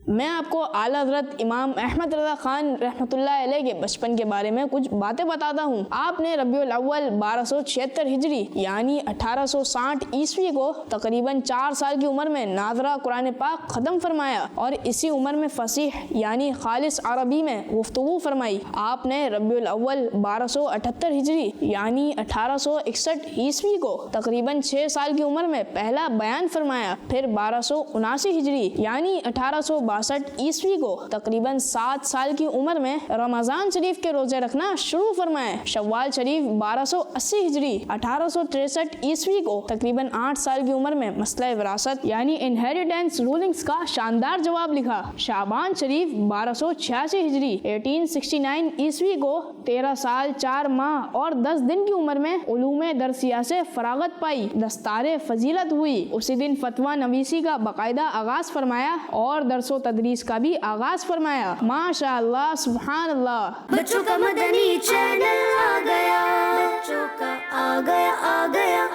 میں آپ کو اعلیٰ حضرت امام احمد رضا خان رحمۃ اللہ علیہ کے بچپن کے بارے میں کچھ باتیں بتاتا ہوں۔ آپ نے ربیع الاول 1276 ہجری یعنی 1860 عیسوی کو تقریباً 4 سال کی عمر میں ناظرہ قرآن پاک ختم فرمایا اور اسی عمر میں فصیح یعنی خالص عربی میں گفتگو فرمائی۔ آپ نے ربیع الاول 1278 ہجری یعنی 1861 عیسوی کو تقریباً 6 سال کی عمر میں پہلا بیان فرمایا۔ پھر 1279 ہجری یعنی 1862 عیسوی کو تقریباً 7 سال کی عمر میں رمضان شریف کے روزے رکھنا شروع فرمائے۔ شوال شریف 1280 ہجری 1863 عیسوی کو تقریباً 8 سال کی عمر میں مسئلہ وراثت یعنی انہیریٹنس رولنگز کا شاندار جواب لکھا۔ شعبان شریف 1286 ہجری 1869 عیسوی کو 13 سال 4 ماہ اور 10 دن کی عمر میں علوم درسیہ سے فراغت پائی، دستار فضیلت ہوئی۔ اسی دن فتویٰ نویسی کا باقاعدہ آغاز فرمایا اور درس و تدریس کا بھی آغاز فرمایا۔ ماشاء اللہ، سبحان اللہ۔ بچوں کا مدنی چینل آ گیا، بچوں کا آ گیا۔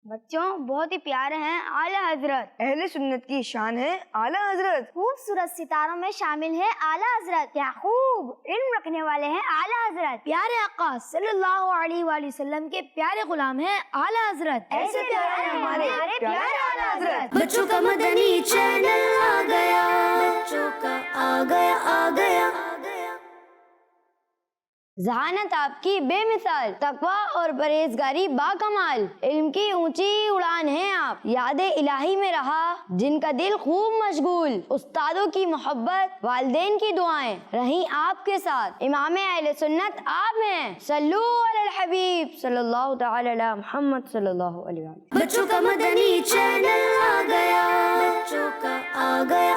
بچوں بہت ہی پیارے ہیں اعلیٰ حضرت، اہل سنت کی شان ہے اعلیٰ حضرت، خوبصورت ستاروں میں شامل ہے اعلیٰ حضرت، کیا خوب علم رکھنے والے ہیں اعلیٰ حضرت، پیارے آقا صلی اللہ علیہ وآلہ وسلم کے پیارے غلام ہیں اعلیٰ حضرت، ایسے پیارے ہیں ہمارے پیارے اعلیٰ حضرت۔ بچوں کا مدنی چینل آ گیا، بچوں کا آ گیا۔ ذہانت آپ کی بے مثال، تقویٰ اور پرہیزگاری با کمال، علم کی اونچی اڑان ہے آپ، یاد الہی میں رہا جن کا دل خوب مشغول، استادوں کی محبت، والدین کی دعائیں رہیں آپ کے ساتھ، امام اہل سنت آپ ہیں، صلو علی الحبیب صلی اللہ تعالی علی محمد صلی اللہ علیہ وسلم۔ بچوں کا مدنی چینل آ گیا، بچوں کا آ گیا۔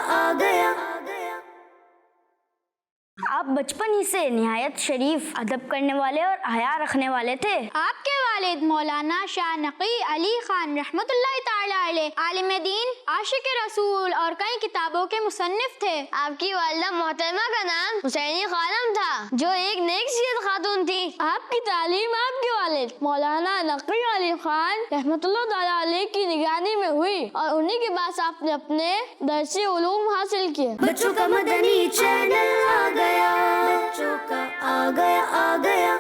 آپ بچپن ہی سے نہایت شریف، ادب کرنے والے اور حیا رکھنے والے تھے۔ آپ کے والد مولانا شاہ نقی علی خان رحمۃ اللہ تعالی علیہ عالم دین، عاشق رسول اور کئی کتابوں کے مصنف تھے۔ آپ کی والدہ محترمہ کا نام حسینی خانم تھا، جو ایک نیک سیرت خاتون تھی۔ آپ کی تعلیم آپ کے والد مولانا نقی علی خان رحمۃ اللہ تعالی علیہ کی نگرانی میں ہوئی اور انہی کے بعد آپ نے اپنے درسی علوم حاصل کیے۔ بچوں کا مدنی چینل آ گیا، بچوں کا آ گیا۔